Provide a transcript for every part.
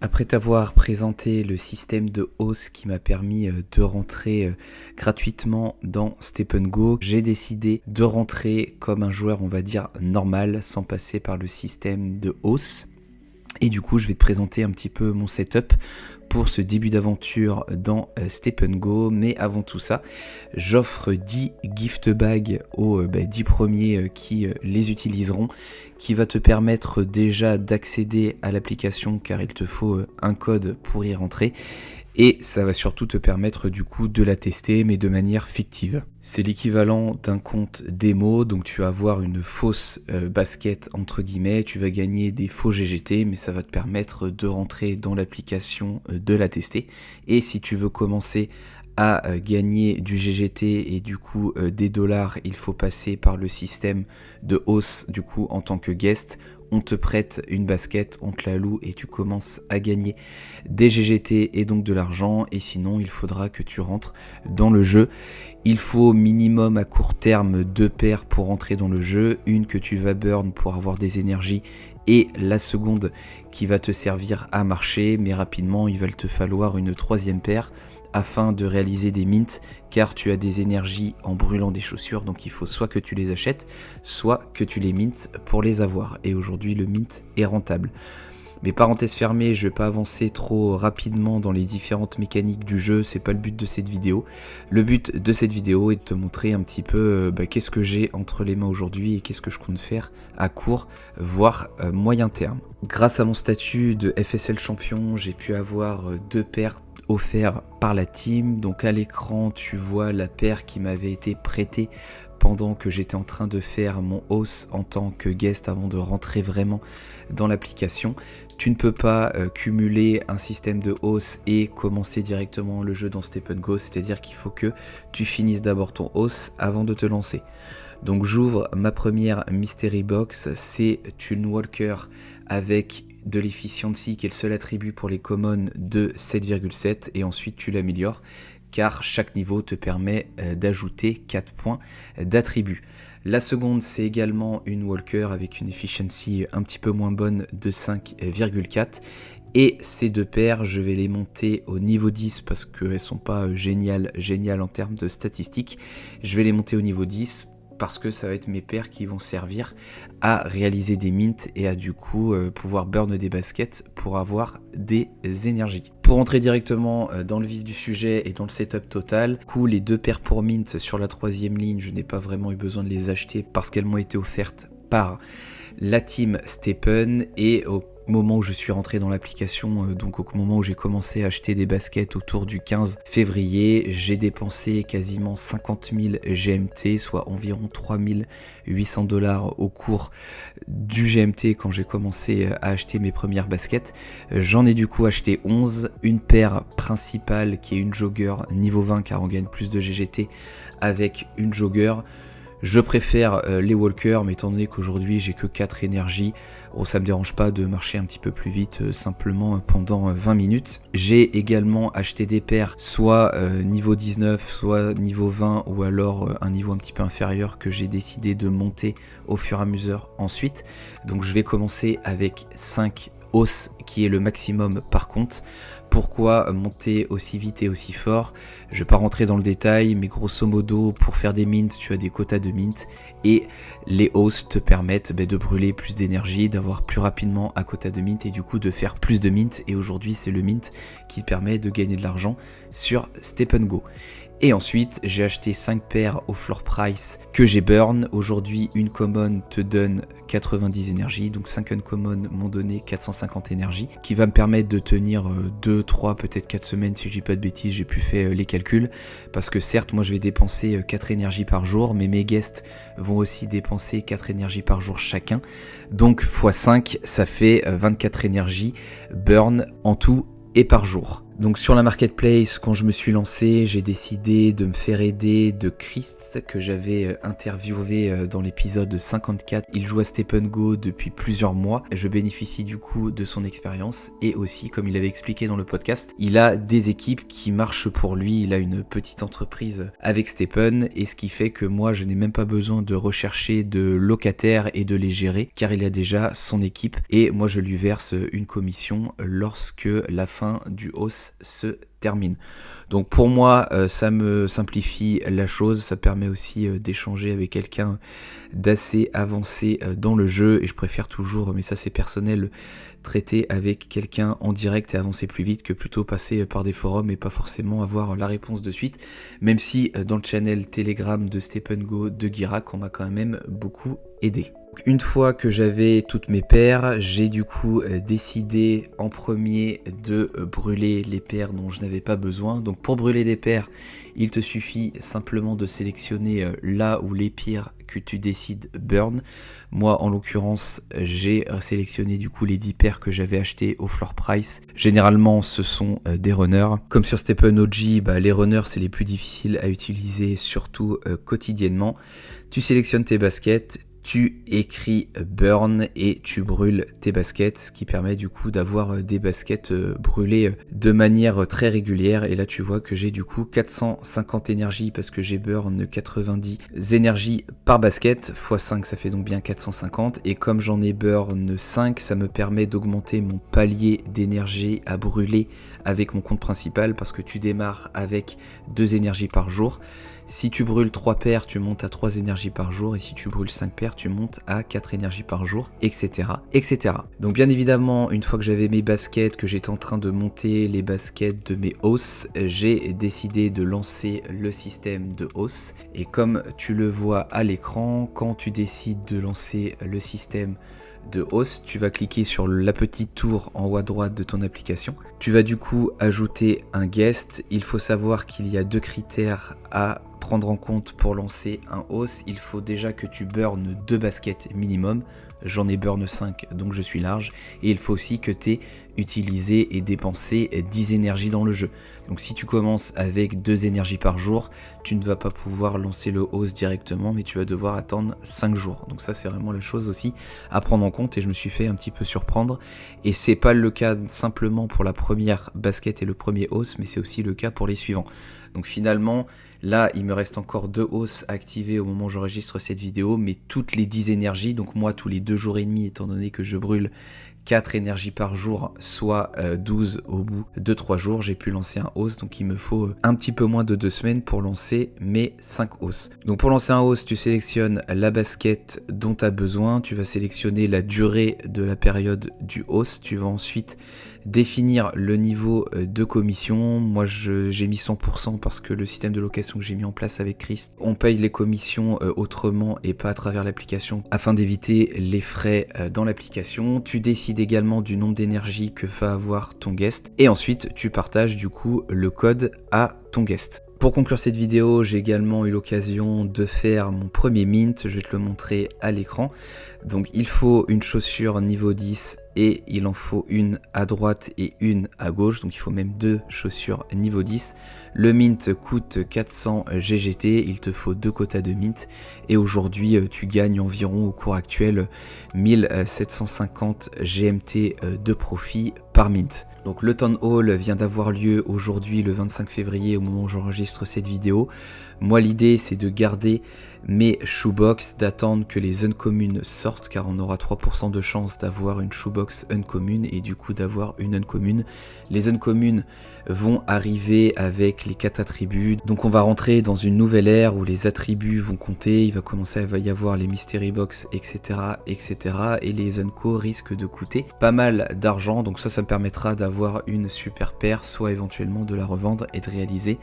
Après t'avoir présenté le système de hausse qui m'a permis de rentrer gratuitement dans Step & Go, j'ai décidé de rentrer comme un joueur, on va dire, normal, sans passer par le système de hausse. Et du coup, je vais te présenter un petit peu mon setup pour ce début d'aventure dans Step & Go. Mais avant tout ça, j'offre 10 gift bags aux 10 premiers qui les utiliseront, qui va te permettre déjà d'accéder à l'application car il te faut un code pour y rentrer. Et ça va surtout te permettre du coup de la tester, mais de manière fictive. C'est l'équivalent d'un compte démo, donc tu vas avoir une fausse basket entre guillemets, tu vas gagner des faux GGT, mais ça va te permettre de rentrer dans l'application, de la tester. Et si tu veux commencer à gagner du GGT et du coup des dollars, il faut passer par le système de hausse du coup en tant que guest. On te prête une basket, on te la loue et tu commences à gagner des GGT et donc de l'argent. Et sinon, il faudra que tu rentres dans le jeu. Il faut minimum à court terme 2 paires pour rentrer dans le jeu. Une que tu vas burn pour avoir des énergies et la seconde qui va te servir à marcher. Mais rapidement, il va te falloir une 3e paire afin de réaliser des mints, car tu as des énergies en brûlant des chaussures, donc il faut soit que tu les achètes, soit que tu les mintes pour les avoir. Et aujourd'hui, le mint est rentable. Mais parenthèse fermée, je ne vais pas avancer trop rapidement dans les différentes mécaniques du jeu, c'est pas le but de cette vidéo. Le but de cette vidéo est de te montrer un petit peu qu'est-ce que j'ai entre les mains aujourd'hui et qu'est-ce que je compte faire à court, voire moyen terme. Grâce à mon statut de FSL champion, j'ai pu avoir 2 paires offert par la team. Donc à l'écran tu vois la paire qui m'avait été prêtée pendant que j'étais en train de faire mon hausse en tant que guest avant de rentrer vraiment dans l'application. Tu ne peux pas cumuler un système de hausse et commencer directement le jeu dans Step & Go, c'est-à-dire qu'il faut que tu finisses d'abord ton hausse avant de te lancer. Donc j'ouvre ma première Mystery Box, c'est une Walker avec de l'efficiency qui est le seul attribut pour les commons de 7,7 et ensuite tu l'améliores car chaque niveau te permet d'ajouter 4 points d'attribut. La seconde c'est également une Walker avec une efficiency un petit peu moins bonne de 5,4 et ces 2 paires je vais les monter au niveau 10 parce qu'elles sont pas géniales en termes de statistiques. Je vais les monter au niveau 10 parce que ça va être mes paires qui vont servir à réaliser des mints et à du coup pouvoir burn des baskets pour avoir des énergies. Pour entrer directement dans le vif du sujet et dans le setup total, du coup les 2 paires pour mint sur la 3e ligne, je n'ai pas vraiment eu besoin de les acheter parce qu'elles m'ont été offertes par la team Stepen et au moment où je suis rentré dans l'application, donc au moment où j'ai commencé à acheter des baskets autour du 15 février, j'ai dépensé quasiment 50 000 GMT, soit environ 3800 $ au cours du GMT quand j'ai commencé à acheter mes premières baskets. J'en ai du coup acheté 11, une paire principale qui est une jogger niveau 20 car on gagne plus de GGT avec une jogger. Je préfère les walkers, mais étant donné qu'aujourd'hui j'ai que 4 énergies, ça me dérange pas de marcher un petit peu plus vite simplement pendant 20 minutes. J'ai également acheté des paires soit niveau 19, soit niveau 20 ou alors un niveau un petit peu inférieur que j'ai décidé de monter au fur et à mesure ensuite. Donc je vais commencer avec 5 hausses qui est le maximum par compte. Pourquoi monter aussi vite et aussi fort? Je ne vais pas rentrer dans le détail, mais grosso modo, pour faire des mints, tu as des quotas de mint et les hausses te permettent de brûler plus d'énergie, d'avoir plus rapidement un quota de mint et du coup de faire plus de mint. Et aujourd'hui, c'est le mint qui te permet de gagner de l'argent sur Step & Go. Et ensuite, j'ai acheté 5 paires au floor price que j'ai burn. Aujourd'hui, une common te donne 90 énergies, donc 5 uncommon m'ont donné 450 énergies, qui va me permettre de tenir 2, 3, peut-être 4 semaines, si je dis pas de bêtises, j'ai pu faire les calculs, parce que certes, moi je vais dépenser 4 énergies par jour, mais mes guests vont aussi dépenser 4 énergies par jour chacun, donc x5, ça fait 24 énergies burn en tout et par jour. Donc sur la marketplace, quand je me suis lancé, j'ai décidé de me faire aider de Chris, que j'avais interviewé dans l'épisode 54. Il joue à Step Go depuis plusieurs mois. Je bénéficie du coup de son expérience et aussi, comme il avait expliqué dans le podcast, il a des équipes qui marchent pour lui. Il a une petite entreprise avec Stepen et ce qui fait que moi, je n'ai même pas besoin de rechercher de locataires et de les gérer car il a déjà son équipe et moi, je lui verse une commission lorsque la fin du host se termine. Donc pour moi, ça me simplifie la chose, ça permet aussi d'échanger avec quelqu'un d'assez avancé dans le jeu et je préfère toujours, mais ça c'est personnel, traiter avec quelqu'un en direct et avancer plus vite que plutôt passer par des forums et pas forcément avoir la réponse de suite, même si dans le channel Telegram de Step Go de Guirac, on m'a quand même beaucoup aidé. Une fois que j'avais toutes mes paires, j'ai du coup décidé en premier de brûler les paires dont je n'avais pas besoin. Donc pour brûler les paires, il te suffit simplement de sélectionner là où les paires que tu décides burn. Moi en l'occurrence, j'ai sélectionné du coup les 10 paires que j'avais achetées au floor price. Généralement ce sont des runners. Comme sur Stephen OG, les runners c'est les plus difficiles à utiliser, surtout quotidiennement. Tu sélectionnes tes baskets, tu écris burn et tu brûles tes baskets, ce qui permet du coup d'avoir des baskets brûlées de manière très régulière. Et là tu vois que j'ai du coup 450 énergies parce que j'ai burn 90 énergies par basket, x 5 ça fait donc bien 450. Et comme j'en ai burn 5, ça me permet d'augmenter mon palier d'énergie à brûler avec mon compte principal parce que tu démarres avec 2 énergies par jour. Si tu brûles 3 paires, tu montes à 3 énergies par jour et si tu brûles 5 paires, tu montes à 4 énergies par jour, etc. etc. Donc bien évidemment, une fois que j'avais mes baskets, que j'étais en train de monter les baskets de mes hausses, j'ai décidé de lancer le système de hausse. Et comme tu le vois à l'écran, quand tu décides de lancer le système de hausse, tu vas cliquer sur la petite tour en haut à droite de ton application. Tu vas du coup ajouter un guest. Il faut savoir qu'il y a 2 critères à prendre en compte pour lancer un hausse. Il faut déjà que tu burnes 2 baskets minimum. J'en ai burn 5 donc je suis large. Et il faut aussi que tu aies utilisé et dépensé 10 énergies dans le jeu. Donc si tu commences avec 2 énergies par jour, tu ne vas pas pouvoir lancer le hausse directement, mais tu vas devoir attendre 5 jours. Donc ça c'est vraiment la chose aussi à prendre en compte et je me suis fait un petit peu surprendre. Et c'est pas le cas simplement pour la première basket et le premier hausse, mais c'est aussi le cas pour les suivants. Donc finalement, là, il me reste encore 2 hausses activées au moment où j'enregistre cette vidéo, mais toutes les 10 énergies, donc moi tous les 2 jours et demi, étant donné que je brûle 4 énergies par jour, soit 12 au bout de 3 jours, j'ai pu lancer un hausse, donc il me faut un petit peu moins de 2 semaines pour lancer mes 5 hausses. Donc pour lancer un hausse, tu sélectionnes la basket dont tu as besoin, tu vas sélectionner la durée de la période du hausse, tu vas ensuite définir le niveau de commission. Moi j'ai mis 100% parce que le système de location que j'ai mis en place avec Chris, on paye les commissions autrement et pas à travers l'application afin d'éviter les frais dans l'application. Tu décides également du nombre d'énergie que va avoir ton guest et ensuite tu partages du coup le code à ton guest. Pour conclure cette vidéo, j'ai également eu l'occasion de faire mon premier mint, je vais te le montrer à l'écran. Donc il faut une chaussure niveau 10 et il en faut une à droite et une à gauche, donc il faut même 2 chaussures niveau 10. Le mint coûte 400 GGT, il te faut 2 quotas de mint et aujourd'hui tu gagnes environ au cours actuel 1750 GMT de profit par mint. Donc le Town Hall vient d'avoir lieu aujourd'hui le 25 février au moment où j'enregistre cette vidéo. Moi l'idée c'est de garder mes shoebox, d'attendre que les uncommons sortent car on aura 3% de chance d'avoir une shoebox uncommon et du coup d'avoir une uncommon. Les uncommons vont arriver avec les 4 attributs, donc on va rentrer dans une nouvelle ère où les attributs vont compter, il va commencer à y avoir les mystery box etc etc et les unco risquent de coûter pas mal d'argent, donc ça me permettra d'avoir une super paire, soit éventuellement de la revendre et de réaliser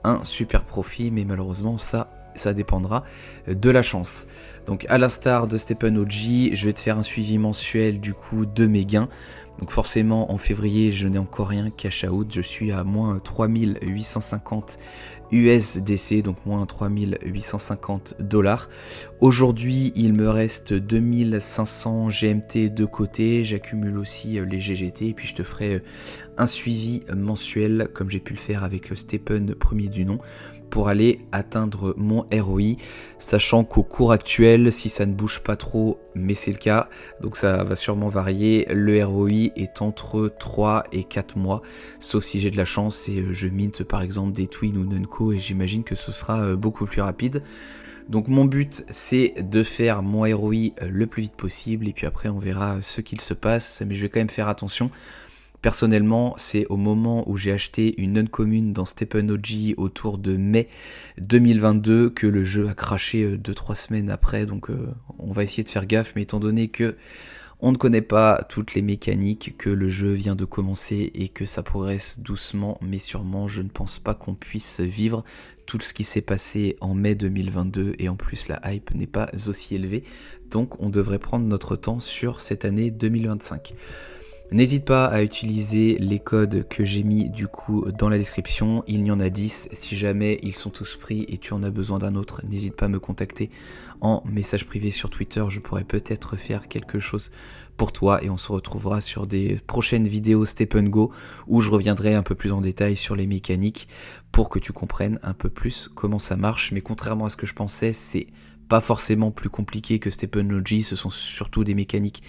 un super profit, mais malheureusement ça dépendra de la chance. Donc à l'instar de Stephen OG, je vais te faire un suivi mensuel du coup de mes gains. Donc forcément en février je n'ai encore rien cash out, je suis à moins 3850 USDC, donc moins 3850 $. Aujourd'hui, il me reste 2500 GMT de côté, j'accumule aussi les GGT et puis je te ferai un suivi mensuel comme j'ai pu le faire avec le Stephen premier du nom pour aller atteindre mon ROI, sachant qu'au cours actuel, si ça ne bouge pas trop, mais c'est le cas, donc ça va sûrement varier, le ROI est entre 3 et 4 mois, sauf si j'ai de la chance et je mint par exemple des Twin ou Nunco et j'imagine que ce sera beaucoup plus rapide. Donc mon but c'est de faire mon ROI le plus vite possible et puis après on verra ce qu'il se passe, mais je vais quand même faire attention. Personnellement, c'est au moment où j'ai acheté une uncommune dans Stephen OG autour de mai 2022 que le jeu a craché 2-3 semaines après, donc on va essayer de faire gaffe, mais étant donné que on ne connaît pas toutes les mécaniques, que le jeu vient de commencer et que ça progresse doucement mais sûrement, je ne pense pas qu'on puisse vivre tout ce qui s'est passé en mai 2022 et en plus la hype n'est pas aussi élevée, donc on devrait prendre notre temps sur cette année 2025. N'hésite pas à utiliser les codes que j'ai mis du coup dans la description, il y en a 10, si jamais ils sont tous pris et tu en as besoin d'un autre, n'hésite pas à me contacter en message privé sur Twitter, je pourrais peut-être faire quelque chose pour toi et on se retrouvera sur des prochaines vidéos Stephen Go où je reviendrai un peu plus en détail sur les mécaniques pour que tu comprennes un peu plus comment ça marche, mais contrairement à ce que je pensais, c'est pas forcément plus compliqué que Stephen OG, ce sont surtout des mécaniques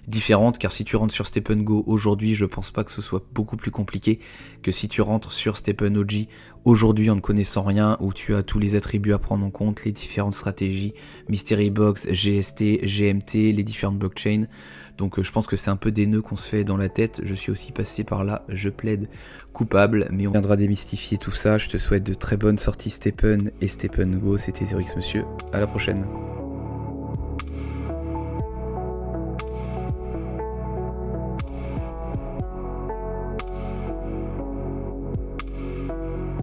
différentes, car si tu rentres sur Stephen Go aujourd'hui, je pense pas que ce soit beaucoup plus compliqué que si tu rentres sur Stephen OG aujourd'hui en ne connaissant rien, où tu as tous les attributs à prendre en compte, les différentes stratégies, Mystery Box, GST, GMT, les différentes blockchains. Donc je pense que c'est un peu des nœuds qu'on se fait dans la tête, je suis aussi passé par là, je plaide coupable, mais on viendra démystifier tout ça. Je te souhaite de très bonnes sorties Stephen et Stephen Go, c'était Zerix Monsieur, à la prochaine.